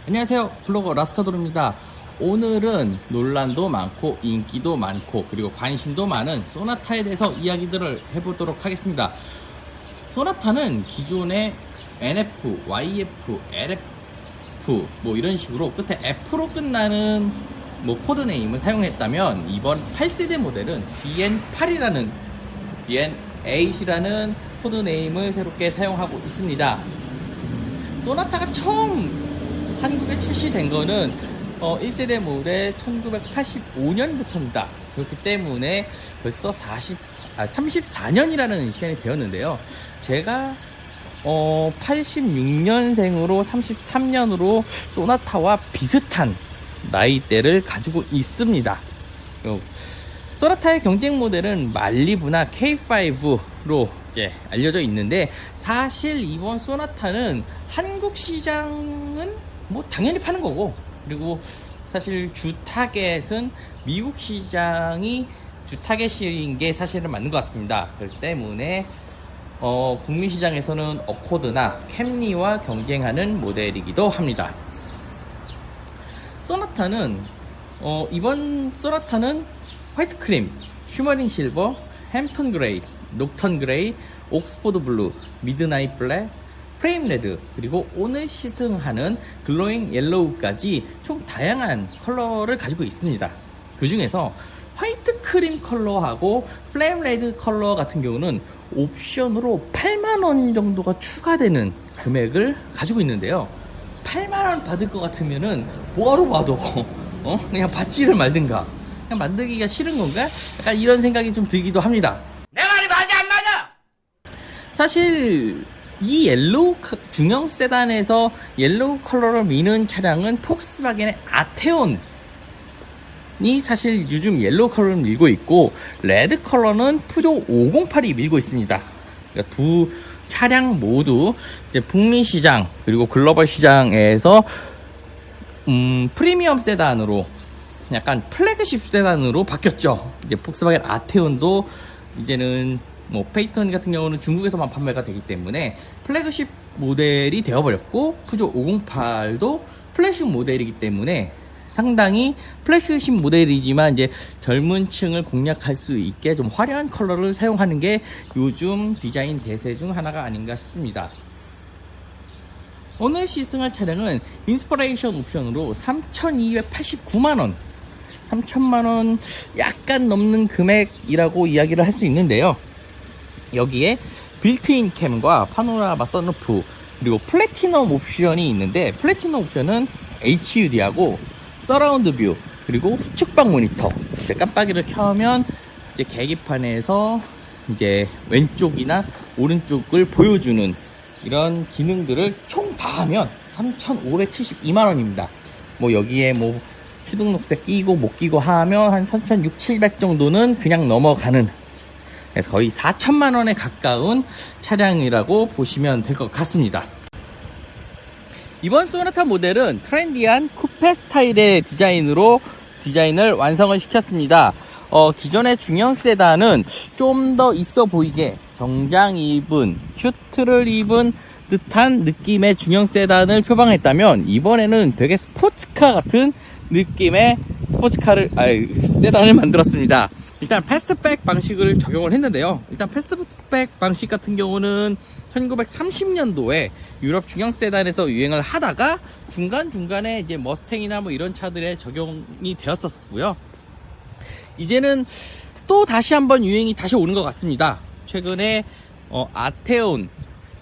안녕하세요, 블로거 라스카도르입니다. 오늘은 논란도 많고 인기도 많고 그리고 관심도 많은 소나타에 대해서 이야기들을 해보도록 하겠습니다. 소나타는 기존의 NF, YF, LF 뭐 이런 식으로 끝에 F로 끝나는 뭐 코드네임을 사용했다면 이번 8세대 모델은 DN8이라는 DN8이라는 코드네임을 새롭게 사용하고 있습니다. 소나타가 처음 한국에 출시된 거는 1세대 모델 1985년부터입니다. 그렇기 때문에 벌써 34년이라는 시간이 되었는데요. 제가 86년생으로 33년으로 소나타와 비슷한 나이대를 가지고 있습니다. 소나타의 경쟁 모델은 말리부나 K5로 이제 알려져 있는데, 사실 이번 소나타는 한국 시장은 뭐 당연히 파는 거고, 그리고 사실 주 타겟은 미국 시장이 주 타겟인 게 사실은 맞는 것 같습니다. 그렇기 때문에 북미 시장에서는 어코드나 캠리와 경쟁하는 모델이기도 합니다. 소나타는 이번 소나타는 화이트 크림, 슈머링 실버, 햄턴 그레이, 녹턴 그레이, 옥스포드 블루, 미드나잇 블랙, 프레임 레드, 그리고 오늘 시승하는 글로잉 옐로우까지 총 다양한 컬러를 가지고 있습니다. 그 중에서 화이트 크림 컬러하고 플레임 레드 컬러 같은 경우는 옵션으로 8만원 정도가 추가되는 금액을 가지고 있는데요. 8만원 받을 것 같으면은 뭐하러 봐도 그냥 받지를 말든가, 그냥 만들기가 싫은 건가? 약간 이런 생각이 좀 들기도 합니다. 내 말이 맞아 안 맞아? 사실 이 옐로우 중형 세단에서 옐로우 컬러를 미는 차량은 폭스바겐의 아테온이 사실 요즘 옐로우 컬러를 밀고 있고, 레드 컬러는 푸조 508이 밀고 있습니다. 그러니까 두 차량 모두 이제 북미 시장 그리고 글로벌 시장에서 프리미엄 세단으로, 약간 플래그십 세단으로 바뀌었죠. 이제 폭스바겐 아테온도 이제는 뭐 페이턴 같은 경우는 중국에서만 판매가 되기 때문에 플래그십 모델이 되어버렸고, 푸조 508도 플래그십 모델이기 때문에 상당히 플래그십 모델이지만 이제 젊은 층을 공략할 수 있게 좀 화려한 컬러를 사용하는 게 요즘 디자인 대세 중 하나가 아닌가 싶습니다. 오늘 시승할 차량은 인스퍼레이션 옵션으로 3,289만원, 3천만원 약간 넘는 금액이라고 이야기를 할 수 있는데요. 여기에 빌트인 캠과 파노라마 선루프, 그리고 플래티넘 옵션이 있는데, 플래티넘 옵션은 HUD하고 서라운드 뷰, 그리고 후측방 모니터, 이제 깜빡이를 켜면 이제 계기판에서 이제 왼쪽이나 오른쪽을 보여주는 이런 기능들을 총 다 하면 3,572만원입니다. 뭐 여기에 뭐 추등 녹색 끼고 못 끼고 하면 한 3,600, 700 정도는 그냥 넘어가는, 그래서 거의 4천만원에 가까운 차량이라고 보시면 될 것 같습니다. 이번 소나타 모델은 트렌디한 쿠페 스타일의 디자인을 완성을 시켰습니다. 기존의 중형 세단은 좀 더 있어 보이게 정장 입은, 슈트를 입은 듯한 느낌의 중형 세단을 표방했다면, 이번에는 되게 스포츠카 같은 느낌의 세단을 만들었습니다. 일단 패스트백 방식을 적용을 했는데요. 일단 패스트백 방식 같은 경우는 1930년도에 유럽 중형 세단에서 유행을 하다가 중간중간에 이제 머스탱이나 뭐 이런 차들에 적용이 되었었고요. 이제는 또 다시 한번 유행이 다시 오는 것 같습니다. 최근에 아테온,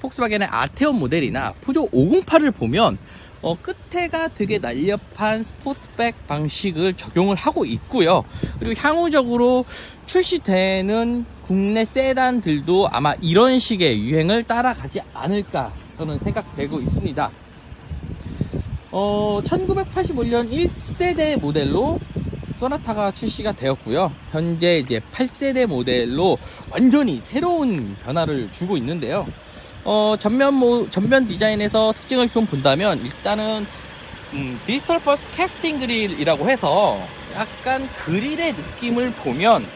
폭스바겐의 아테온 모델이나 푸조 508을 보면 끝에가 되게 날렵한 스포트백 방식을 적용을 하고 있고요. 그리고 향후적으로 출시되는 국내 세단들도 아마 이런 식의 유행을 따라가지 않을까 저는 생각되고 있습니다. 1985년 1세대 모델로 소나타가 출시가 되었고요. 현재 이제 8세대 모델로 완전히 새로운 변화를 주고 있는데요. 전면 디자인에서 특징을 좀 본다면, 일단은 디지털 퍼스 캐스팅 그릴이라고 해서 약간 그릴의 느낌을 보면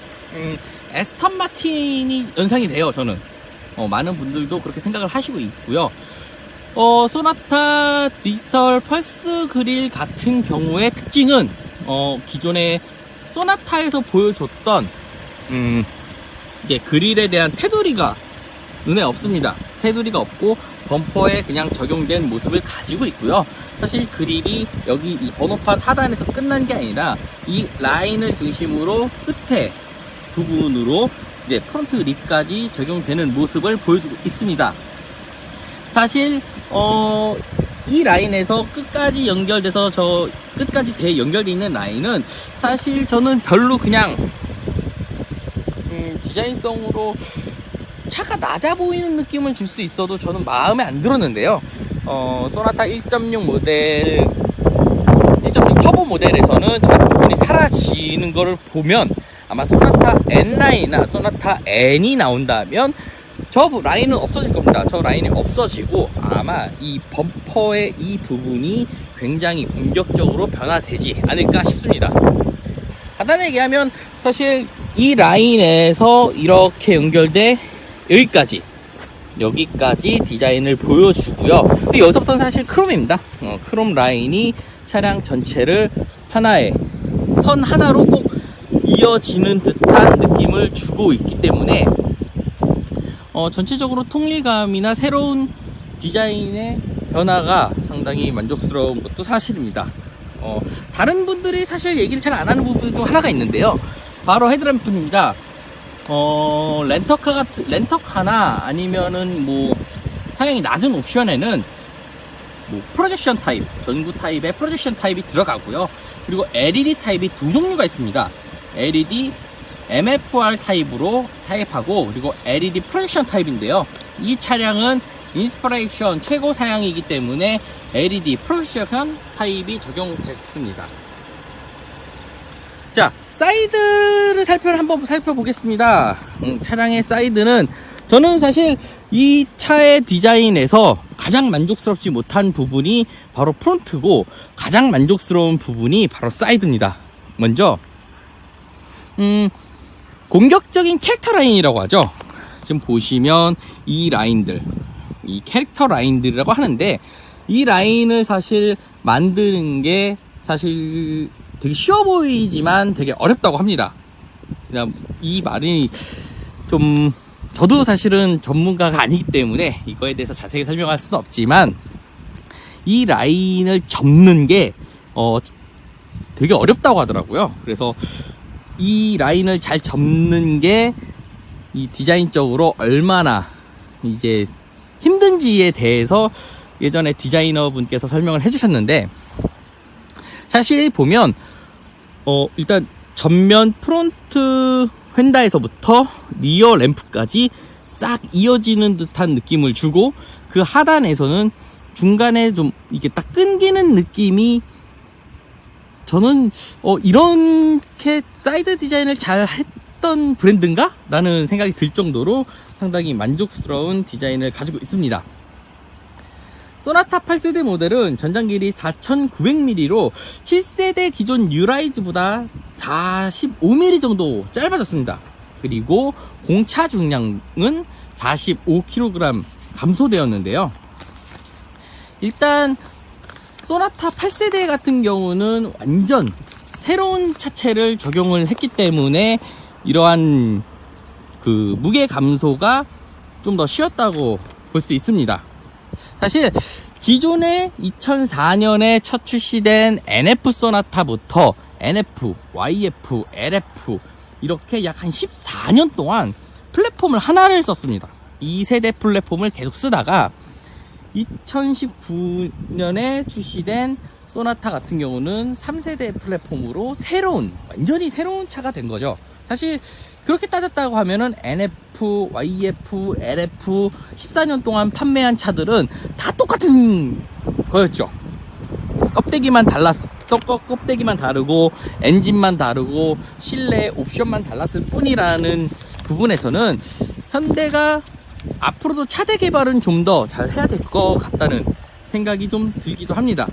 에스턴 마틴이 연상이 돼요. 저는 많은 분들도 그렇게 생각을 하시고 있고요. 소나타 디지털 펄스 그릴 같은 경우의 특징은 기존의 소나타에서 보여줬던 이게 그릴에 대한 테두리가 눈에 없습니다. 테두리가 없고 범퍼에 그냥 적용된 모습을 가지고 있고요. 사실 그릴이 여기 이 번호판 하단에서 끝난 게 아니라 이 라인을 중심으로 끝에 부분으로 이제 프론트 립까지 적용되는 모습을 보여주고 있습니다. 사실 이 라인에서 끝까지 연결돼서 저 끝까지 연결되어 있는 라인은 사실 저는 별로 그냥 디자인성으로 차가 낮아 보이는 느낌을 줄 수 있어도 저는 마음에 안 들었는데요. 소나타 1.6 모델 1.6 터보 모델에서는 저 부분이 사라지는 것을 보면 아마 소나타 N라인이나 소나타 N이 나온다면 저 라인은 없어질 겁니다. 저 라인이 없어지고 아마 이 범퍼의 이 부분이 굉장히 공격적으로 변화되지 않을까 싶습니다. 간단히 얘기하면 사실 이 라인에서 이렇게 연결돼 여기까지 디자인을 보여주고요. 근데 여기서부터는 사실 크롬입니다. 크롬 라인이 차량 전체를 하나의 선 하나로 꼭 이어지는 듯한 느낌을 주고 있기 때문에 전체적으로 통일감이나 새로운 디자인의 변화가 상당히 만족스러운 것도 사실입니다. 다른 분들이 사실 얘기를 잘 안 하는 부분 중 하나가 있는데요. 바로 헤드램프입니다. 렌터카나 아니면은 뭐 상향이 낮은 옵션에는 뭐 프로젝션 타입, 전구 타입의 프로젝션 타입이 들어가고요. 그리고 LED 타입이 두 종류가 있습니다. LED MFR 타입으로 타입하고 그리고 LED 프로젝션 타입인데요. 이 차량은 인스피레이션 최고 사양이기 때문에 LED 프로젝션 타입이 적용됐습니다. 자, 사이드를 한번 살펴보겠습니다. 차량의 사이드는 저는 사실 이 차의 디자인에서 가장 만족스럽지 못한 부분이 바로 프론트고 가장 만족스러운 부분이 바로 사이드입니다. 먼저 공격적인 캐릭터 라인이라고 하죠. 지금 보시면 이 라인들, 이 캐릭터 라인들이라고 하는데 이 라인을 사실 만드는 게 사실 되게 쉬워 보이지만 되게 어렵다고 합니다. 그냥 이 말이 좀 저도 사실은 전문가가 아니기 때문에 이거에 대해서 자세히 설명할 수는 없지만 이 라인을 접는 게 되게 어렵다고 하더라고요. 그래서 이 라인을 잘 접는 게 이 디자인적으로 얼마나 이제 힘든지에 대해서 예전에 디자이너 분께서 설명을 해주셨는데 사실 보면 일단 전면 프론트 휀다에서부터 리어 램프까지 싹 이어지는 듯한 느낌을 주고 그 하단에서는 중간에 좀 이게 딱 끊기는 느낌이 저는 이렇게 사이드 디자인을 잘 했던 브랜드인가? 라는 생각이 들 정도로 상당히 만족스러운 디자인을 가지고 있습니다. 소나타 8세대 모델은 전장 길이 4900mm로 7세대 기존 뉴라이즈보다 45mm 정도 짧아졌습니다. 그리고 공차 중량은 45kg 감소되었는데요. 일단 소나타 8세대 같은 경우는 완전 새로운 차체를 적용을 했기 때문에 이러한 그 무게 감소가 좀 더 쉬웠다고 볼 수 있습니다. 사실 기존에 2004년에 첫 출시된 NF 소나타부터 NF, YF, LF 이렇게 약 한 14년 동안 플랫폼을 하나를 썼습니다. 2세대 플랫폼을 계속 쓰다가 2019년에 출시된 소나타 같은 경우는 3세대 플랫폼으로 완전히 새로운 차가 된 거죠. 사실 그렇게 따졌다고 하면은 NF, YF, LF 14년 동안 판매한 차들은 다 똑같은 거였죠. 껍데기만 다르고 엔진만 다르고 실내 옵션만 달랐을 뿐이라는 부분에서는 현대가 앞으로도 차대 개발은 좀 더 잘 해야 될 것 같다는 생각이 좀 들기도 합니다.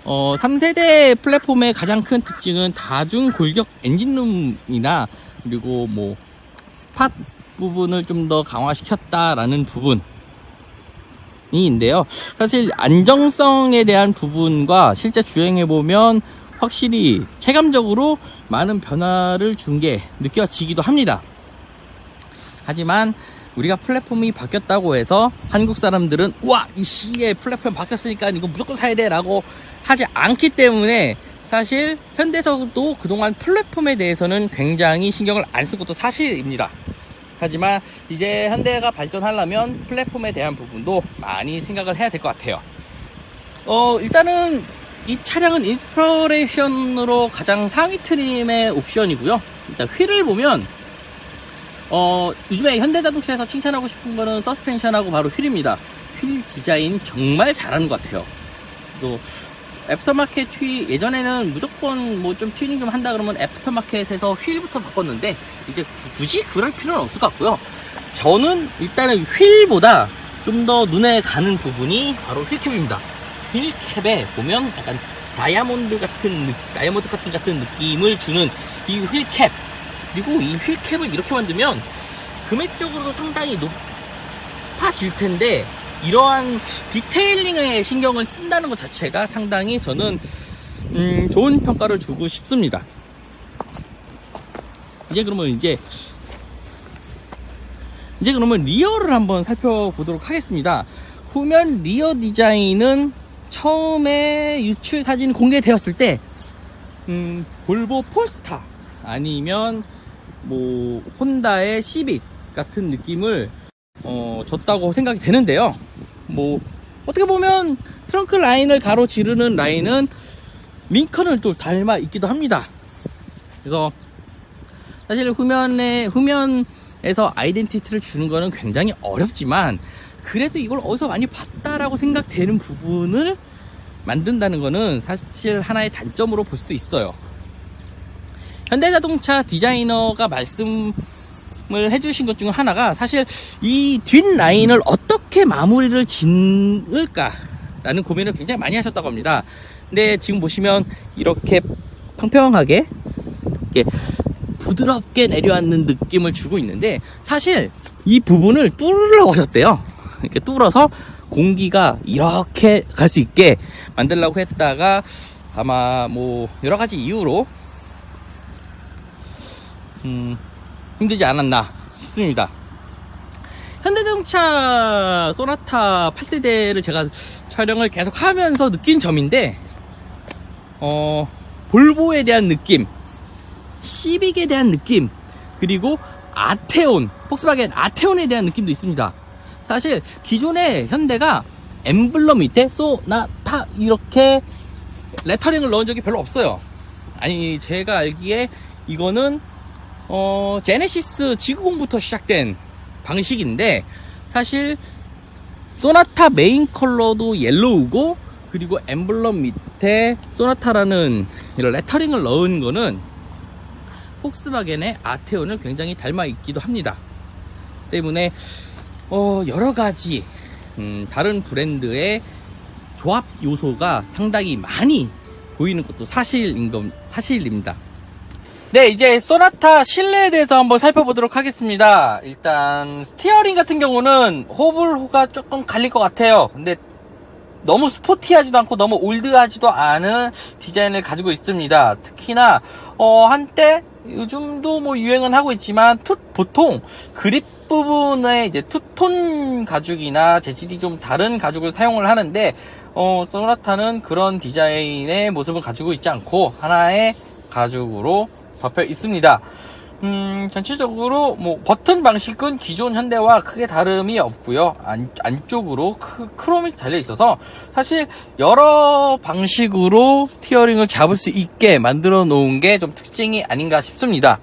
3세대 플랫폼의 가장 큰 특징은 다중 골격 엔진룸이나 그리고 뭐 스팟 부분을 좀 더 강화시켰다라는 부분, 인데요. 사실 안정성에 대한 부분과 실제 주행해보면 확실히 체감적으로 많은 변화를 준 게 느껴지기도 합니다. 하지만 우리가 플랫폼이 바뀌었다고 해서 한국 사람들은 우와 이 시에 플랫폼 바뀌었으니까 이거 무조건 사야 돼 라고 하지 않기 때문에 사실 현대에서도 그동안 플랫폼에 대해서는 굉장히 신경을 안 쓴 것도 사실입니다. 하지만 이제 현대가 발전하려면 플랫폼에 대한 부분도 많이 생각을 해야 될 것 같아요. 일단은 이 차량은 인스피레이션으로 가장 상위 트림의 옵션이고요. 일단 휠을 보면 요즘에 현대자동차에서 칭찬하고 싶은 거는 서스펜션하고 바로 휠입니다. 휠 디자인 정말 잘하는 것 같아요. 또 애프터마켓 예전에는 무조건 뭐 좀 튜닝 좀 한다 그러면 애프터마켓에서 휠부터 바꿨는데 이제 굳이 그럴 필요는 없을 것 같고요. 저는 일단은 휠보다 좀 더 눈에 가는 부분이 바로 휠캡입니다. 휠캡에 보면 약간 다이아몬드 같은 느낌을 주는 이 휠캡, 그리고 이 휠캡을 이렇게 만들면 금액적으로도 상당히 높아질 텐데 이러한 디테일링에 신경을 쓴다는 것 자체가 상당히 저는 좋은 평가를 주고 싶습니다. 이제 그러면 리어를 한번 살펴보도록 하겠습니다. 후면 리어 디자인은 처음에 유출 사진 공개되었을 때 볼보 폴스타 아니면 뭐 혼다의 시빅 같은 느낌을 줬다고 생각이 되는데요. 뭐 어떻게 보면 트렁크 라인을 가로지르는 라인은 링컨을 또 닮아 있기도 합니다. 그래서 사실 후면에서 아이덴티티를 주는 거는 굉장히 어렵지만 그래도 이걸 어디서 많이 봤다라고 생각되는 부분을 만든다는 거는 사실 하나의 단점으로 볼 수도 있어요. 현대자동차 디자이너가 말씀을 해주신 것 중 하나가 사실 이 뒷라인을 어떻게 마무리를 짓을까 라는 고민을 굉장히 많이 하셨다고 합니다. 근데 지금 보시면 이렇게 평평하게 이렇게 부드럽게 내려앉는 느낌을 주고 있는데 사실 이 부분을 뚫으려고 하셨대요. 이렇게 뚫어서 공기가 이렇게 갈 수 있게 만들려고 했다가 아마 뭐 여러 가지 이유로 힘들지 않았나 싶습니다. 현대자동차 소나타 8세대를 제가 촬영을 계속 하면서 느낀 점인데 볼보에 대한 느낌, 시빅에 대한 느낌, 그리고 아테온, 폭스바겐 아테온에 대한 느낌도 있습니다. 사실 기존에 현대가 엠블럼 밑에 소나타 이렇게 레터링을 넣은 적이 별로 없어요. 아니 제가 알기에 이거는 제네시스 지구공부터 시작된 방식인데 사실 소나타 메인 컬러도 옐로우고 그리고 엠블럼 밑에 소나타라는 이런 레터링을 넣은 거는 폭스바겐의 아테온을 굉장히 닮아 있기도 합니다. 때문에 여러 가지 다른 브랜드의 조합 요소가 상당히 많이 보이는 것도 사실입니다. 네, 이제 소나타 실내에 대해서 한번 살펴보도록 하겠습니다. 일단 스티어링 같은 경우는 호불호가 조금 갈릴 것 같아요. 근데 너무 스포티하지도 않고 너무 올드하지도 않은 디자인을 가지고 있습니다. 특히나 한때 요즘도 뭐 유행은 하고 있지만 보통 그립 부분에 이제 투톤 가죽이나 재질이 좀 다른 가죽을 사용을 하는데 소나타는 그런 디자인의 모습을 가지고 있지 않고 하나의 가죽으로 덮여 있습니다. 전체적으로 뭐 버튼 방식은 기존 현대와 크게 다름이 없고요. 안쪽으로 크롬이 달려 있어서 사실 여러 방식으로 스티어링을 잡을 수 있게 만들어 놓은 게 좀 특징이 아닌가 싶습니다.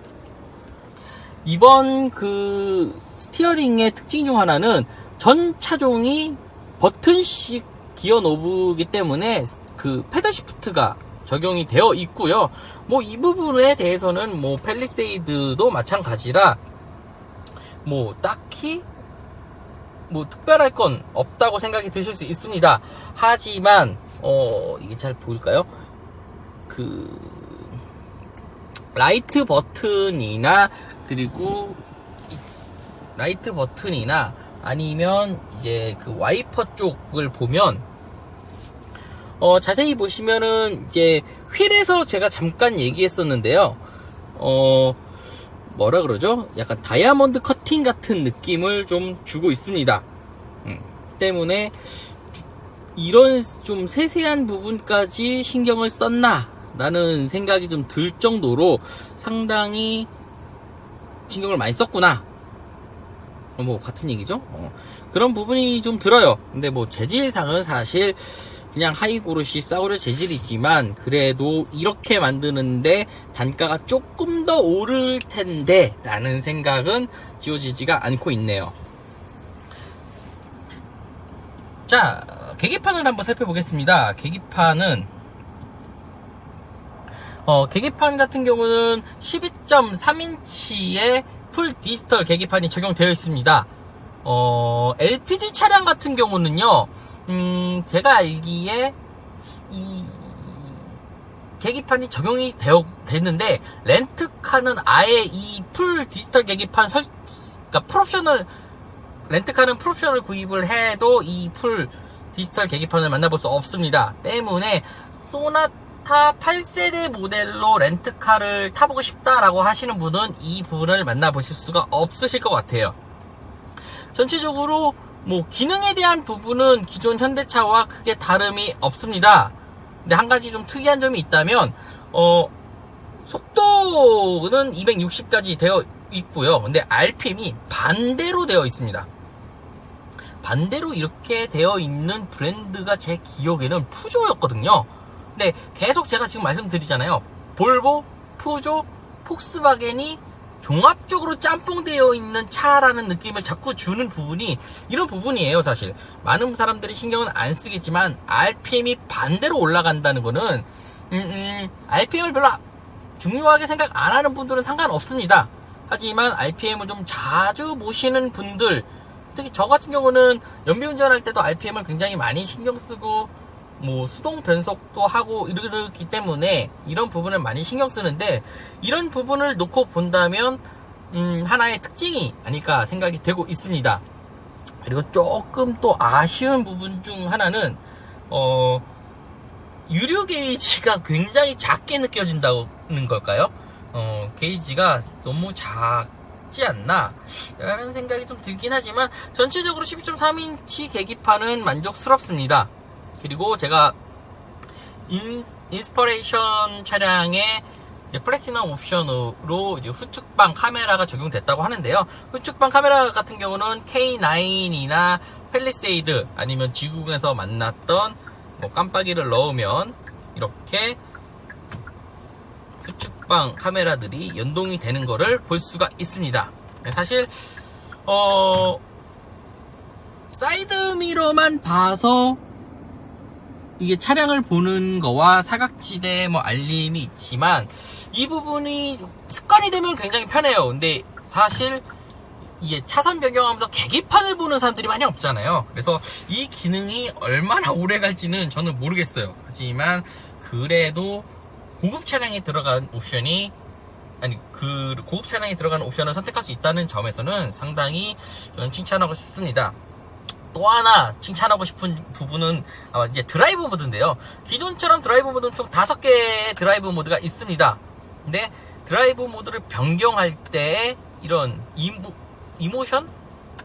이번 그 스티어링의 특징 중 하나는 전 차종이 버튼식 기어 노브이기 때문에 그 패들 시프트가 적용이 되어 있고요. 뭐 이 부분에 대해서는 뭐 팰리세이드도 마찬가지라 뭐 딱히 뭐 특별할 건 없다고 생각이 드실 수 있습니다. 하지만 이게 잘 보일까요? 그 라이트 버튼이나 아니면 이제 그 와이퍼 쪽을 보면 자세히 보시면은 이제 휠에서 제가 잠깐 얘기했었는데요. 뭐라 그러죠? 약간 다이아몬드 커팅 같은 느낌을 좀 주고 있습니다. 때문에 이런 좀 세세한 부분까지 신경을 썼나? 라는 생각이 좀 들 정도로 상당히 신경을 많이 썼구나. 뭐 같은 얘기죠? 그런 부분이 좀 들어요. 근데 뭐 재질상은 사실 그냥 하이고르시 사우르 재질이지만 그래도 이렇게 만드는데 단가가 조금 더 오를 텐데 라는 생각은 지워지지가 않고 있네요. 자, 계기판을 한번 살펴보겠습니다. 계기판 같은 경우는 12.3인치의 풀 디지털 계기판이 적용되어 있습니다. LPG 차량 같은 경우는요, 제가 알기에 이 계기판이 적용이 됐는데 렌트카는 아예 이 풀 디지털 계기판 그러니까 렌트카는 풀옵션을 구입을 해도 이 풀 디지털 계기판을 만나볼 수 없습니다. 때문에 소나타 8세대 모델로 렌트카를 타보고 싶다라고 하시는 분은 이 부분을 만나보실 수가 없으실 것 같아요. 전체적으로 뭐 기능에 대한 부분은 기존 현대차와 크게 다름이 없습니다. 근데 한 가지 좀 특이한 점이 있다면 속도는 260까지 되어 있고요. 근데 RPM이 반대로 되어 있습니다. 반대로 이렇게 되어 있는 브랜드가 제 기억에는 푸조였거든요. 근데 계속 제가 지금 말씀드리잖아요. 볼보, 푸조, 폭스바겐이 종합적으로 짬뽕되어 있는 차라는 느낌을 자꾸 주는 부분이 이런 부분이에요. 사실 많은 사람들이 신경은 안 쓰겠지만 RPM이 반대로 올라간다는 거는 RPM을 별로 중요하게 생각 안 하는 분들은 상관없습니다. 하지만 RPM을 좀 자주 모시는 분들, 특히 저 같은 경우는 연비운전할 때도 RPM을 굉장히 많이 신경 쓰고 뭐 수동 변속도 하고 이러기 때문에 이런 부분을 많이 신경 쓰는데, 이런 부분을 놓고 본다면 하나의 특징이 아닐까 생각이 되고 있습니다. 그리고 조금 또 아쉬운 부분 중 하나는 유류 게이지가 굉장히 작게 느껴진다는 걸까요? 게이지가 너무 작지 않나 라는 생각이 좀 들긴 하지만 전체적으로 12.3인치 계기판은 만족스럽습니다. 그리고 제가 인스퍼레이션 차량에 이제 플래티넘 옵션으로 이제 후측방 카메라가 적용됐다고 하는데요. 후측방 카메라 같은 경우는 K9이나 팰리세이드 아니면 지구에서 만났던 뭐 깜빡이를 넣으면 이렇게 후측방 카메라들이 연동이 되는 거를 볼 수가 있습니다. 사실 사이드미러만 봐서 이게 차량을 보는 거와 사각지대 뭐 알림이 있지만 이 부분이 습관이 되면 굉장히 편해요. 근데 사실 이게 차선 변경하면서 계기판을 보는 사람들이 많이 없잖아요. 그래서 이 기능이 얼마나 오래 갈지는 저는 모르겠어요. 하지만 그래도 고급 차량에 들어간 옵션이 고급 차량에 들어간 옵션을 선택할 수 있다는 점에서는 상당히 저는 칭찬하고 싶습니다. 또 하나 칭찬하고 싶은 부분은 아마 이제 드라이브 모드인데요. 기존처럼 드라이브 모드는 총 5개의 드라이브 모드가 있습니다. 근데 드라이브 모드를 변경할 때 이런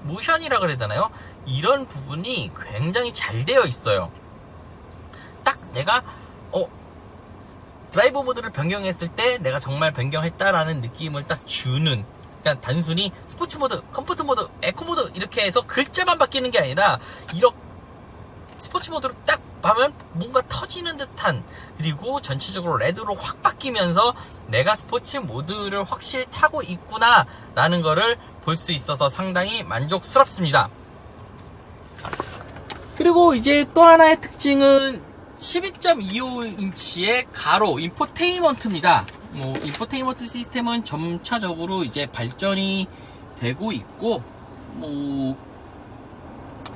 모션이라 그래야 되나요? 이런 부분이 굉장히 잘 되어 있어요. 딱 내가 드라이브 모드를 변경했을 때 내가 정말 변경했다라는 느낌을 딱 주는, 그냥 단순히 스포츠 모드, 컴포트 모드, 에코 모드 이렇게 해서 글자만 바뀌는 게 아니라 이렇게 스포츠 모드로 딱 하면 뭔가 터지는 듯한, 그리고 전체적으로 레드로 확 바뀌면서 내가 스포츠 모드를 확실히 타고 있구나 라는 거를 볼 수 있어서 상당히 만족스럽습니다. 그리고 이제 또 하나의 특징은 12.25인치의 가로 인포테인먼트입니다. 인포테인먼트 시스템은 점차적으로 이제 발전이 되고 있고,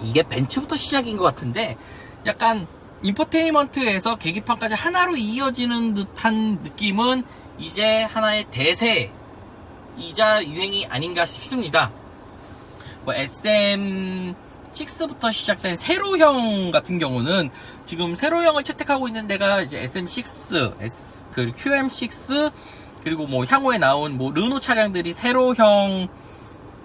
이게 벤츠부터 시작인 것 같은데, 약간 인포테인먼트에서 계기판까지 하나로 이어지는 듯한 느낌은 이제 하나의 대세이자 유행이 아닌가 싶습니다. 뭐 SM6부터 시작된 세로형 같은 경우는 지금 세로형을 채택하고 있는 데가 이제 SM6, 그 QM6, 그리고 뭐 향후에 나온 뭐 르노 차량들이 세로형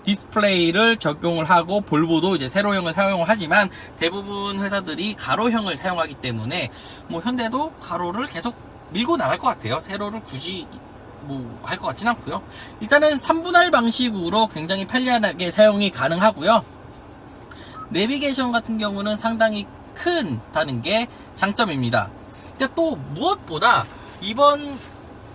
디스플레이를 적용을 하고, 볼보도 이제 세로형을 사용을 하지만 대부분 회사들이 가로형을 사용하기 때문에 뭐 현대도 가로를 계속 밀고 나갈 것 같아요. 세로를 굳이 뭐 할 것 같진 않고요. 일단은 3분할 방식으로 굉장히 편리하게 사용이 가능하고요. 내비게이션 같은 경우는 상당히 큰다는 게 장점입니다. 근데 또 무엇보다 이번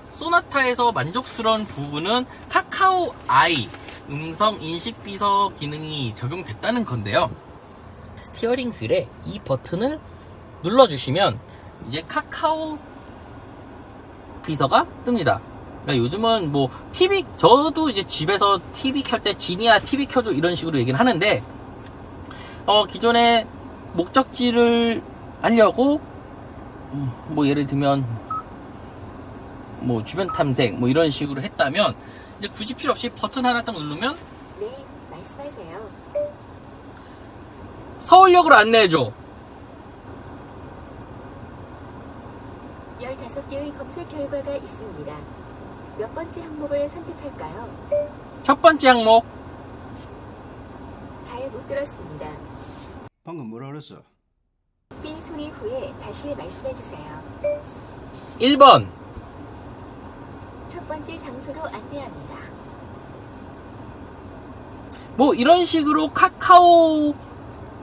소나타에서 만족스러운 부분은 카카오 아이 음성 인식 비서 기능이 적용됐다는 건데요. 스티어링 휠에 이 버튼을 눌러주시면 이제 카카오 비서가 뜹니다. 그러니까 요즘은 뭐 TV, 저도 이제 집에서 TV 켤 때 지니야 TV 켜줘 이런 식으로 얘기를 하는데, 기존에 목적지를 알려고 뭐 예를 들면 뭐 주변 탐색 뭐 이런 식으로 했다면 이제 굳이 필요 없이 버튼 하나 딱 누르면 네, 말씀하세요. 서울역으로 안내해줘. 15개의 검색 결과가 있습니다. 몇 번째 항목을 선택할까요? 첫 번째 항목 잘 못 들었습니다. 방금 뭐라 그랬어? 삐 소리 후에 다시 말씀해주세요. 1번 첫 번째 장소로 안내합니다. 뭐 이런 식으로 카카오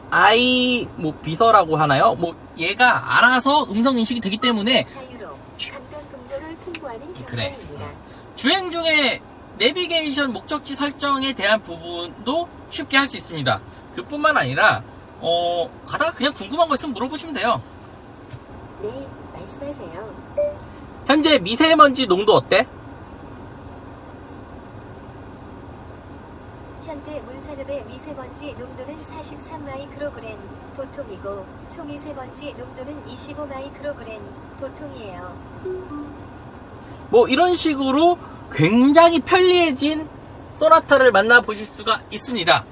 아이 뭐 비서라고 하나요? 뭐 얘가 알아서 음성 인식이 되기 때문에 자유로 관광공로를 통과하는 그래. 경로입니다. 주행 중에 내비게이션 목적지 설정에 대한 부분도 쉽게 할 수 있습니다. 그뿐만 아니라 가다가 그냥 궁금한 거 있으면 물어보시면 돼요. 네, 말씀하세요. 현재 미세먼지 농도 어때? 현재 문산읍의 미세먼지 농도는 43마이크로그램 보통이고 초미세먼지 농도는 25마이크로그램 보통이에요. 뭐 이런 식으로 굉장히 편리해진 소나타를 만나보실 수가 있습니다.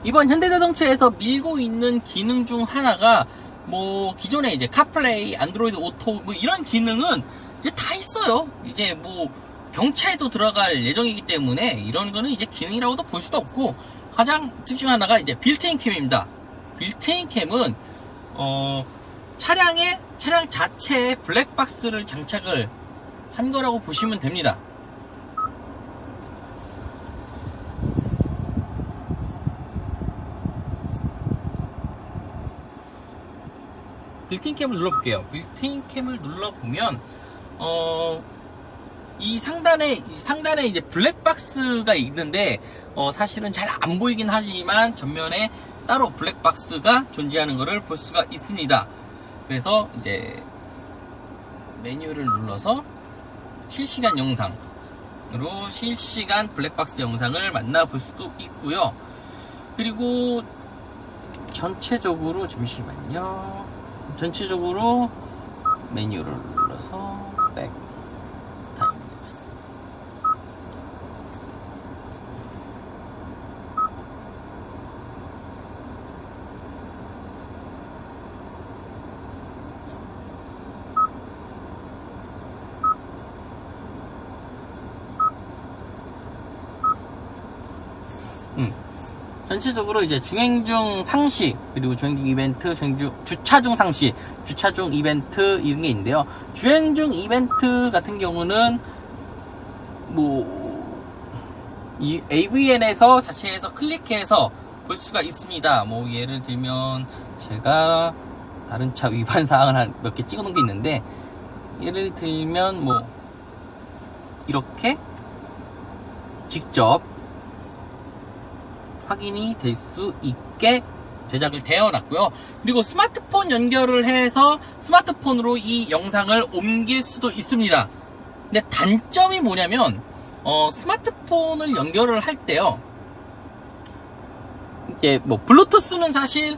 이번 현대자동차에서 밀고 있는 기능 중 하나가 뭐 기존에 이제 카플레이, 안드로이드 오토 뭐 이런 기능은 이제 다 있어요. 이제 뭐 경차에도 들어갈 예정이기 때문에 이런 거는 이제 기능이라고도 볼 수도 없고, 가장 특징 중 하나가 이제 빌트인 캠입니다. 빌트인 캠은 차량 자체에 블랙박스를 장착을 한 거라고 보시면 됩니다. 빌트인 캠을 눌러볼게요. 빌트인 캠을 눌러보면 이 상단에 이제 블랙박스가 있는데 사실은 잘 안 보이긴 하지만 전면에 따로 블랙박스가 존재하는 것을 볼 수가 있습니다. 그래서 이제 메뉴를 눌러서 실시간 영상으로 실시간 블랙박스 영상을 만나볼 수도 있고요. 그리고 전체적으로 잠시만요. 전체적으로 메뉴를 눌러서 백 타임랩스. 전체적으로 이제 주행 중 상시, 그리고 주행 중 이벤트, 주차 중 상시, 주차 중 이벤트 이런 게 있는데요. 주행 중 이벤트 같은 경우는 뭐 이 AVN에서 자체에서 클릭해서 볼 수가 있습니다. 뭐 예를 들면 제가 다른 차 위반 사항을 한 몇 개 찍어 놓은 게 있는데, 예를 들면 뭐 이렇게 직접 확인이 될 수 있게 제작을 되어놨고요. 그리고 스마트폰 연결을 해서 스마트폰으로 이 영상을 옮길 수도 있습니다. 근데 단점이 뭐냐면 스마트폰을 연결을 할 때요, 이게 뭐 블루투스는 사실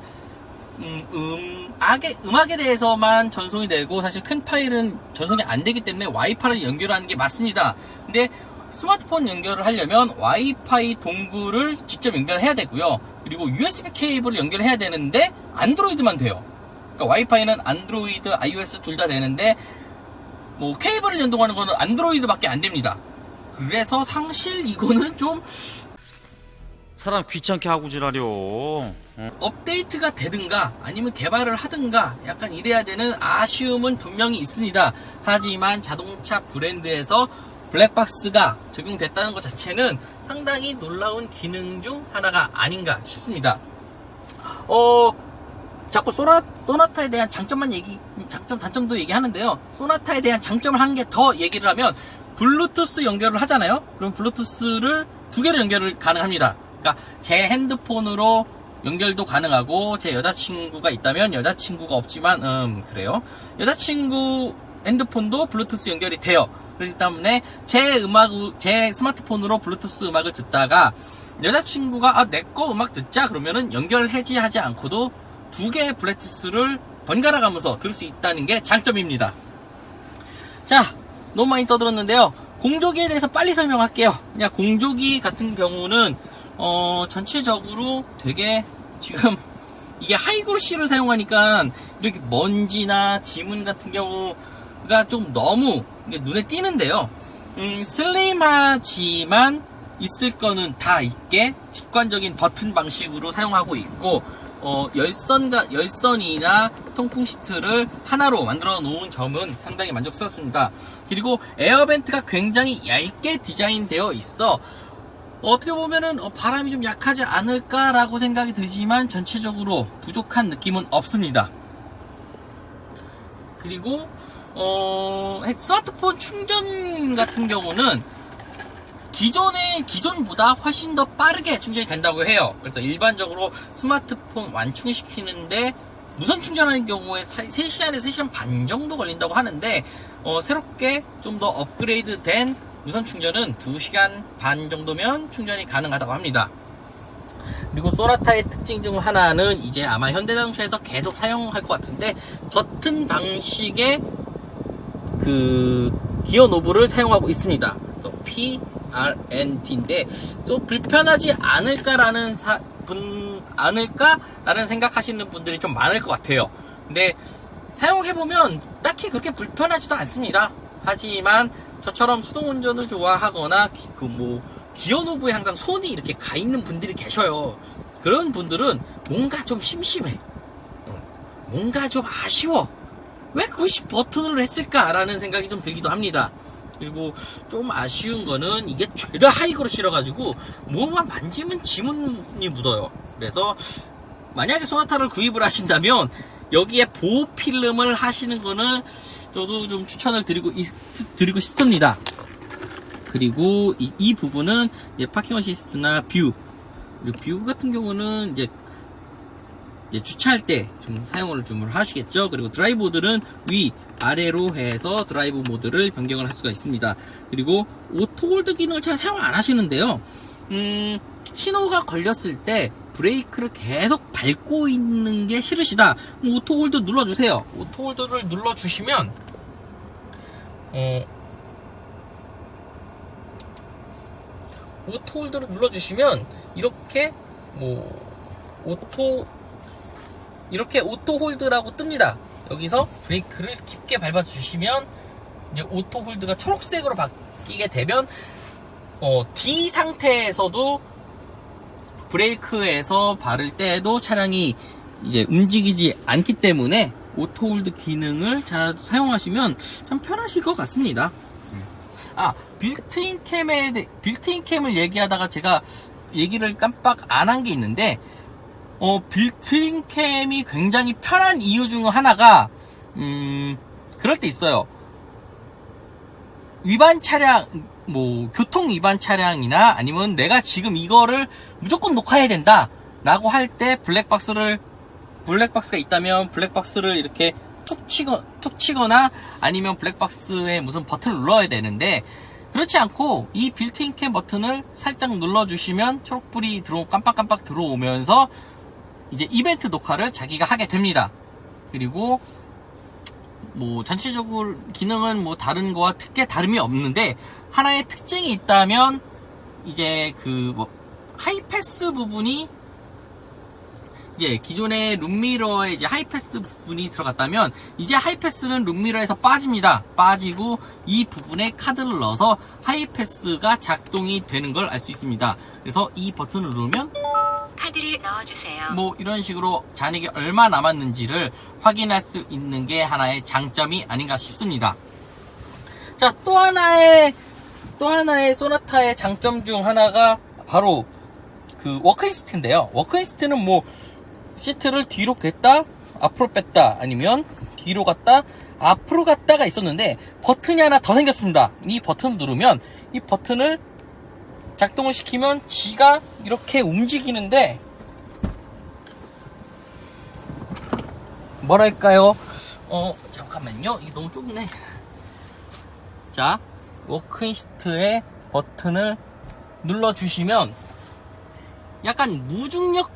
음악에 대해서만 전송이 되고 사실 큰 파일은 전송이 안 되기 때문에 와이파이를 연결하는 게 맞습니다. 근데 스마트폰 연결을 하려면 와이파이 동굴을 직접 연결해야 되고요. 그리고 USB 케이블을 연결해야 되는데 안드로이드만 돼요. 그러니까 와이파이는 안드로이드, iOS 둘 다 되는데 뭐 케이블을 연동하는 거는 안드로이드밖에 안 됩니다. 그래서 상실 이거는 좀 사람 귀찮게 하고 지랄이요. 업데이트가 되든가 아니면 개발을 하든가 약간 이래야 되는 아쉬움은 분명히 있습니다. 하지만 자동차 브랜드에서 블랙박스가 적용됐다는 것 자체는 상당히 놀라운 기능 중 하나가 아닌가 싶습니다. 자꾸 소나타에 대한 단점도 얘기하는데요. 소나타에 대한 장점을 한 개 더 얘기를 하면 블루투스 연결을 하잖아요. 그럼 블루투스를 2개로 연결을 가능합니다. 그러니까 제 핸드폰으로 연결도 가능하고 제 여자친구가 있다면 여자친구가 없지만 그래요. 여자친구 핸드폰도 블루투스 연결이 돼요. 그렇기 때문에 제 스마트폰으로 블루투스 음악을 듣다가 여자친구가 내 거 음악 듣자 그러면은 연결 해지하지 않고도 2개의 블루투스를 번갈아 가면서 들을 수 있다는 게 장점입니다. 자, 너무 많이 떠들었는데요. 공조기에 대해서 빨리 설명할게요. 그냥 공조기 같은 경우는 전체적으로 되게 지금 이게 하이그로시를 사용하니까 이렇게 먼지나 지문 같은 경우가 좀 너무 눈에 띄는데요. 슬림하지만 있을 거는 다 있게 직관적인 버튼 방식으로 사용하고 있고 열선이나 통풍 시트를 하나로 만들어 놓은 점은 상당히 만족스럽습니다. 그리고 에어벤트가 굉장히 얇게 디자인되어 있어 어떻게 보면은 바람이 좀 약하지 않을까라고 생각이 들지만 전체적으로 부족한 느낌은 없습니다. 그리고 스마트폰 충전 같은 경우는 기존보다 훨씬 더 빠르게 충전이 된다고 해요. 그래서 일반적으로 스마트폰 완충시키는데 무선 충전하는 경우에 3시간에서 3시간 반 정도 걸린다고 하는데 새롭게 좀 더 업그레이드 된 무선 충전은 2시간 반 정도면 충전이 가능하다고 합니다. 그리고 소나타의 특징 중 하나는 이제 아마 현대자동차에서 계속 사용할 것 같은데 버튼 방식의 그 기어 노브를 사용하고 있습니다. 그래서 PRNT인데 좀 불편하지 않을까라는 생각하시는 분들이 좀 많을 것 같아요. 근데 사용해보면 딱히 그렇게 불편하지도 않습니다. 하지만 저처럼 수동운전을 좋아하거나 기어 노브에 항상 손이 이렇게 가 있는 분들이 계셔요. 그런 분들은 뭔가 좀 심심해. 뭔가 좀 아쉬워. 왜 그것이 버튼으로 했을까라는 생각이 좀 들기도 합니다. 그리고 좀 아쉬운 거는 이게 죄다 하이그로 실어가지고 뭐만 만지면 지문이 묻어요. 그래서 만약에 소나타를 구입을 하신다면 여기에 보호 필름을 하시는 거는 저도 좀 추천을 드리고 싶습니다. 그리고 이 부분은 파킹 어시스트나 뷰, 그리고 뷰 같은 경우는 이제 주차할 때 좀 사용을 좀 하시겠죠. 그리고 드라이브 모드는 위 아래로 해서 드라이브 모드를 변경을 할 수가 있습니다. 그리고 오토홀드 기능을 잘 사용 안 하시는데요. 신호가 걸렸을 때 브레이크를 계속 밟고 있는 게 싫으시다. 오토홀드 눌러주세요. 오토홀드를 눌러주시면 오토홀드를 눌러주시면 이렇게 이렇게 오토홀드라고 뜹니다. 여기서 브레이크를 깊게 밟아주시면 이제 오토홀드가 초록색으로 바뀌게 되면 D 상태에서도 브레이크에서 바를 때에도 차량이 이제 움직이지 않기 때문에 오토홀드 기능을 잘 사용하시면 참 편하실 것 같습니다. 빌트인 캠을 얘기하다가 제가 얘기를 깜빡 안 한 게 있는데 빌트인 캠이 굉장히 편한 이유 중 하나가 그럴 때 있어요. 위반 차량, 교통 위반 차량이나 아니면 내가 지금 이거를 무조건 녹화해야 된다 라고 할 때 블랙박스가 있다면 블랙박스를 이렇게 툭 치거나 아니면 블랙박스에 무슨 버튼을 눌러야 되는데, 그렇지 않고 이 빌트인 캠 버튼을 살짝 눌러주시면 초록불이 깜빡깜빡 들어오면서 이제 이벤트 녹화를 자기가 하게 됩니다. 그리고 뭐 전체적으로 기능은 뭐 다른 거와 크게 다름이 없는데 하나의 특징이 있다면 이제 그 뭐 하이패스 부분이 이제 기존의 룸미러에 이제 하이패스 부분이 들어갔다면 이제 하이패스는 룸미러에서 빠집니다. 빠지고 이 부분에 카드를 넣어서 하이패스가 작동이 되는 걸 알 수 있습니다. 그래서 이 버튼을 누르면 카드를 넣어주세요. 뭐 이런 식으로 잔액이 얼마 남았는지를 확인할 수 있는 게 하나의 장점이 아닌가 싶습니다. 자, 또 하나의 소나타의 장점 중 하나가 바로 그 워크인 시트인데요. 워크인 시트는 뭐 시트를 뒤로 뺐다, 앞으로 뺐다, 아니면 뒤로 갔다, 앞으로 갔다가 있었는데 버튼이 하나 더 생겼습니다. 이 버튼을 누르면 이 버튼을 작동을 시키면 지가 이렇게 움직이는데 뭐랄까요? 잠깐만요. 이게 너무 좁네. 자, 워크인 시트의 버튼을 눌러주시면 약간 무중력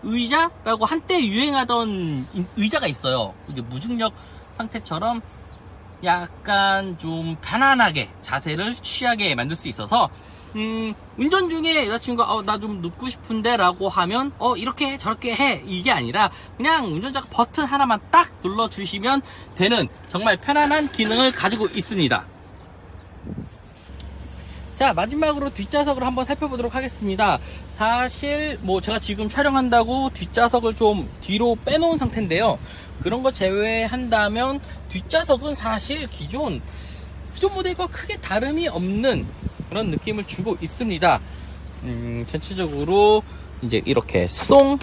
의자라고 한때 유행하던 의자가 있어요. 이제 무중력 상태처럼 약간 좀 편안하게 자세를 취하게 만들 수 있어서 운전 중에 여자친구가 나 좀 눕고 싶은데 라고 하면 이렇게 해 저렇게 해 이게 아니라 그냥 운전자가 버튼 하나만 딱 눌러주시면 되는 정말 편안한 기능을 가지고 있습니다. 자, 마지막으로 뒷좌석을 한번 살펴보도록 하겠습니다. 사실 뭐 제가 지금 촬영한다고 뒷좌석을 좀 뒤로 빼놓은 상태인데요. 그런 거 제외한다면 뒷좌석은 사실 기존 모델과 크게 다름이 없는 그런 느낌을 주고 있습니다. 전체적으로 이제 이렇게 수동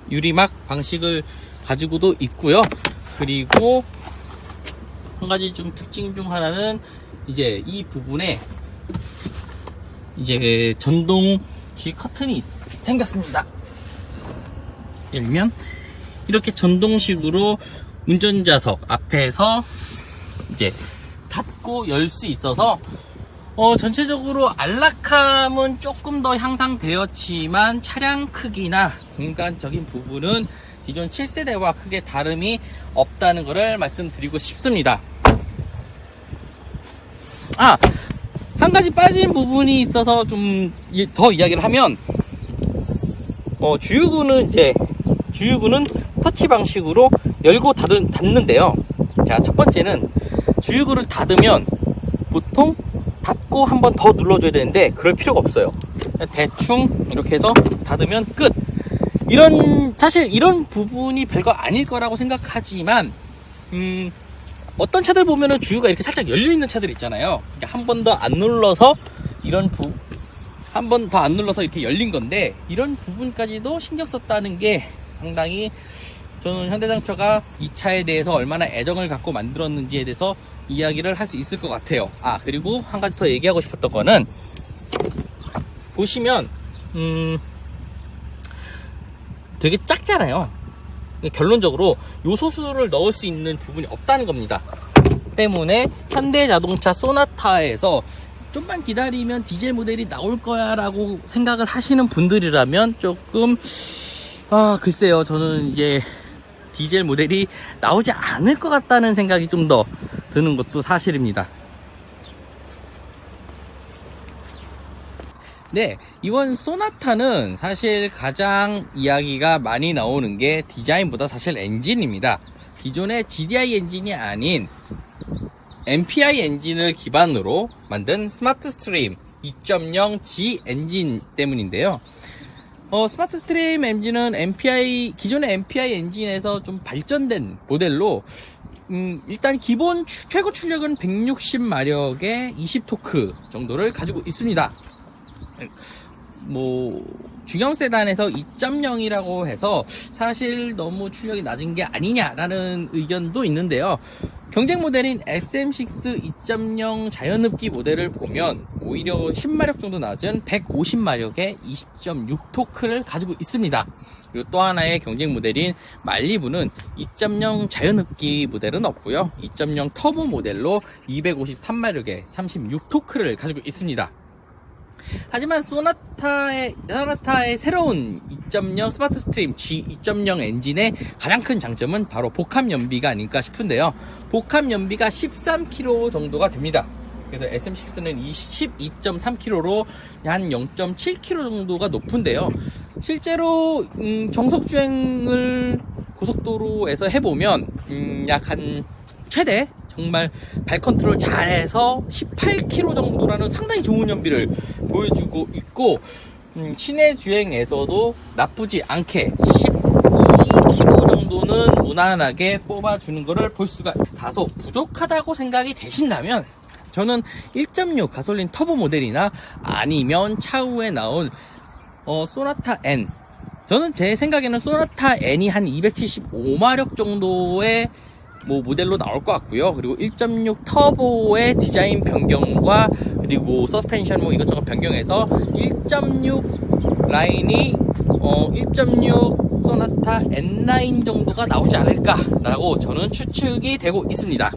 유리막 방식을 가지고도 있고요. 그리고 한 가지 좀 특징 중 하나는 이제 이 부분에 이제 전동식 커튼이 생겼습니다. 열면 이렇게 전동식으로 운전자석 앞에서 이제 닫고 열 수 있어서 전체적으로 안락함은 조금 더 향상되었지만 차량 크기나 공간적인 부분은 기존 7세대와 크게 다름이 없다는 것을 말씀드리고 싶습니다. 한 가지 빠진 부분이 있어서 좀 더 이야기를 하면 주유구는 터치 방식으로 열고 닫는데요. 자, 첫 번째는 주유구를 닫으면 보통 닫고 한 번 더 눌러줘야 되는데 그럴 필요가 없어요. 대충 이렇게 해서 닫으면 끝. 사실 이런 부분이 별거 아닐 거라고 생각하지만 어떤 차들 보면은 주유가 이렇게 살짝 열려있는 차들 있잖아요. 한 번 더 안 눌러서 한 번 더 안 눌러서 이렇게 열린 건데 이런 부분까지도 신경 썼다는 게 상당히 저는 현대자동차가 이 차에 대해서 얼마나 애정을 갖고 만들었는지에 대해서 이야기를 할 수 있을 것 같아요. 그리고 한 가지 더 얘기하고 싶었던 거는 보시면 되게 작잖아요. 결론적으로 요소수를 넣을 수 있는 부분이 없다는 겁니다. 때문에 현대자동차 소나타에서 좀만 기다리면 디젤 모델이 나올 거야 라고 생각을 하시는 분들이라면 조금 글쎄요, 저는 이제 디젤 모델이 나오지 않을 것 같다는 생각이 좀 더 드는 것도 사실입니다. 네, 이번 소나타는 사실 가장 이야기가 많이 나오는 게 디자인보다 사실 엔진입니다. 기존의 GDI 엔진이 아닌 MPI 엔진을 기반으로 만든 스마트 스트림 2.0 G 엔진 때문인데요. 스마트 스트림 엔진은 기존의 MPI 엔진에서 좀 발전된 모델로 일단 기본 최고 출력은 160마력의 20토크 정도를 가지고 있습니다. 중형 세단에서 2.0이라고 해서 사실 너무 출력이 낮은 게 아니냐라는 의견도 있는데요. 경쟁 모델인 SM6 2.0 자연흡기 모델을 보면 오히려 10마력 정도 낮은 150마력의 20.6토크를 가지고 있습니다. 그리고 또 하나의 경쟁 모델인 말리부는 2.0 자연흡기 모델은 없고요. 2.0 터보 모델로 253마력의 36토크를 가지고 있습니다. 하지만 소나타의 새로운 2.0 스마트 스트림 G2.0 엔진의 가장 큰 장점은 바로 복합 연비가 아닐까 싶은데요. 복합 연비가 13km 정도가 됩니다. 그래서 SM6는 12.3km로 한 0.7km 정도가 높은데요. 실제로 정속 주행을 고속도로에서 해보면 약 한 최대 정말 발 컨트롤 잘해서 18km 정도라는 상당히 좋은 연비를 보여주고 있고, 시내 주행에서도 나쁘지 않게 12km 정도는 무난하게 뽑아주는 것을 볼 수가, 다소 부족하다고 생각이 되신다면 저는 1.6 가솔린 터보 모델이나 아니면 차후에 나온 소나타 N, 저는 제 생각에는 소나타 N이 한 275마력 정도의 모델로 나올 것 같고요. 그리고 1.6 터보의 디자인 변경과 그리고 서스펜션 이것저것 변경해서 1.6 라인이 1.6 소나타 N9 정도가 나오지 않을까라고 저는 추측이 되고 있습니다.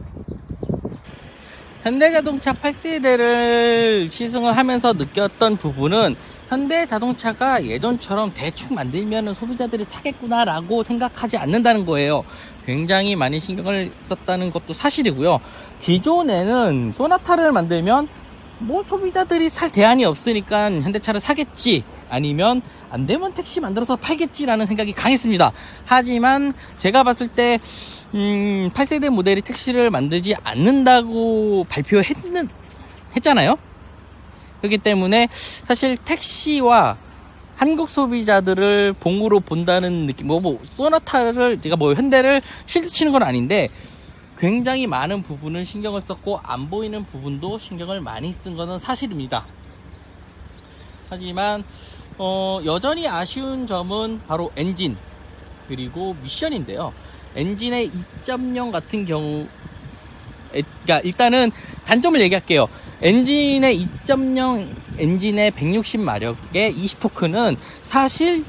현대자동차 8세대를 시승을 하면서 느꼈던 부분은, 현대자동차가 예전처럼 대충 만들면 소비자들이 사겠구나 라고 생각하지 않는다는 거예요. 굉장히 많이 신경을 썼다는 것도 사실이고요. 기존에는 소나타를 만들면 소비자들이 살 대안이 없으니까 현대차를 사겠지, 아니면 안 되면 택시 만들어서 팔겠지라는 생각이 강했습니다. 하지만 제가 봤을 때 8세대 모델이 택시를 만들지 않는다고 발표했잖아요. 그렇기 때문에 사실 택시와 한국 소비자들을 봉으로 본다는 느낌, 소나타를 제가 현대를 실드치는 건 아닌데 굉장히 많은 부분을 신경을 썼고 안 보이는 부분도 신경을 많이 쓴 것은 사실입니다. 하지만 여전히 아쉬운 점은 바로 엔진 그리고 미션인데요. 엔진의 2.0 같은 경우, 그러니까 일단은 단점을 얘기할게요. 엔진의 2.0 엔진의 160마력의 20토크는 사실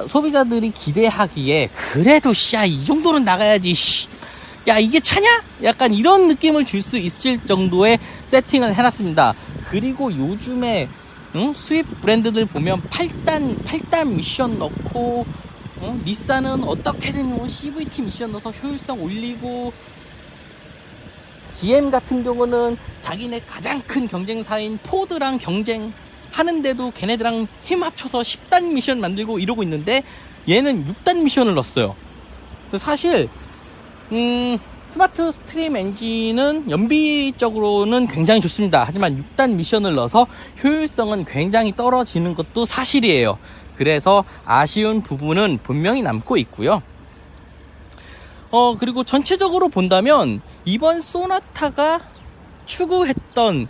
소비자들이 기대하기에 그래도 이 정도는 나가야지, 야 이게 차냐? 약간 이런 느낌을 줄 수 있을 정도의 세팅을 해놨습니다. 그리고 요즘에 수입 브랜드들 보면 8단 미션 넣고, 닛산은 어떻게든 CVT 미션 넣어서 효율성 올리고, GM 같은 경우는 자기네 가장 큰 경쟁사인 포드랑 경쟁하는데도 걔네들랑 힘 합쳐서 10단 미션 만들고 이러고 있는데 얘는 6단 미션을 넣었어요. 사실 스마트 스트림 엔진은 연비적으로는 굉장히 좋습니다. 하지만 6단 미션을 넣어서 효율성은 굉장히 떨어지는 것도 사실이에요. 그래서 아쉬운 부분은 분명히 남고 있고요. 그리고 전체적으로 본다면 이번 소나타가 추구했던,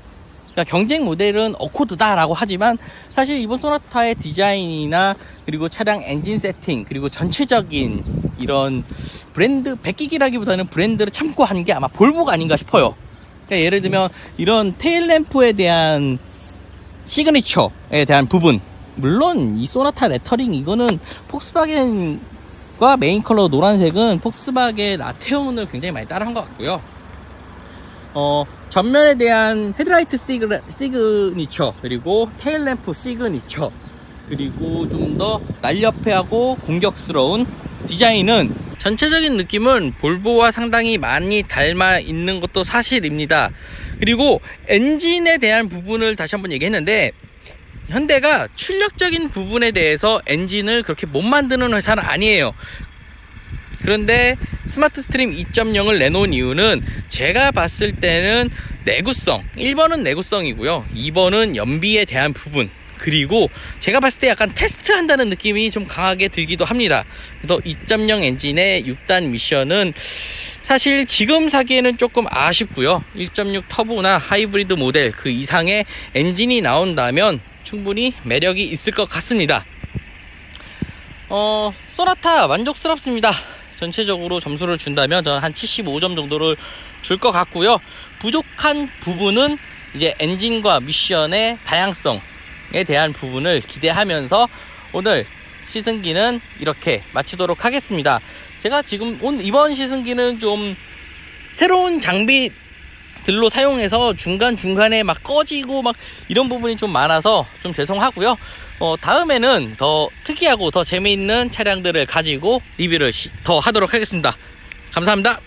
그러니까 경쟁 모델은 어코드다라고 하지만 사실 이번 소나타의 디자인이나 그리고 차량 엔진 세팅 그리고 전체적인 이런 브랜드 베끼기라기보다는 브랜드를 참고한 게 아마 볼보가 아닌가 싶어요. 그러니까 예를 들면 이런 테일램프에 대한 시그니처에 대한 부분, 물론 이 소나타 레터링 이거는 폭스바겐과 메인 컬러 노란색은 폭스바겐 아테온을 굉장히 많이 따라한 것 같고요. 전면에 대한 헤드라이트 시그니처 그리고 테일램프 시그니처 그리고 좀 더 날렵해하고 공격스러운 디자인은 전체적인 느낌은 볼보와 상당히 많이 닮아 있는 것도 사실입니다. 그리고 엔진에 대한 부분을 다시 한번 얘기했는데, 현대가 출력적인 부분에 대해서 엔진을 그렇게 못 만드는 회사는 아니에요. 그런데 스마트 스트림 2.0을 내놓은 이유는 제가 봤을 때는 내구성, 1번은 내구성이고요, 2번은 연비에 대한 부분, 그리고 제가 봤을 때 약간 테스트한다는 느낌이 좀 강하게 들기도 합니다. 그래서 2.0 엔진의 6단 미션은 사실 지금 사기에는 조금 아쉽고요. 1.6 터보나 하이브리드 모델 그 이상의 엔진이 나온다면 충분히 매력이 있을 것 같습니다. 소나타 만족스럽습니다. 전체적으로 점수를 준다면 저는 한 75점 정도를 줄 것 같고요. 부족한 부분은 이제 엔진과 미션의 다양성에 대한 부분을 기대하면서 오늘 시승기는 이렇게 마치도록 하겠습니다. 제가 지금 이번 시승기는 좀 새로운 장비 들로 사용해서 중간중간에 막 꺼지고 막 이런 부분이 좀 많아서 좀 죄송하고요. 다음에는 더 특이하고 더 재미있는 차량들을 가지고 리뷰를 더 하도록 하겠습니다. 감사합니다.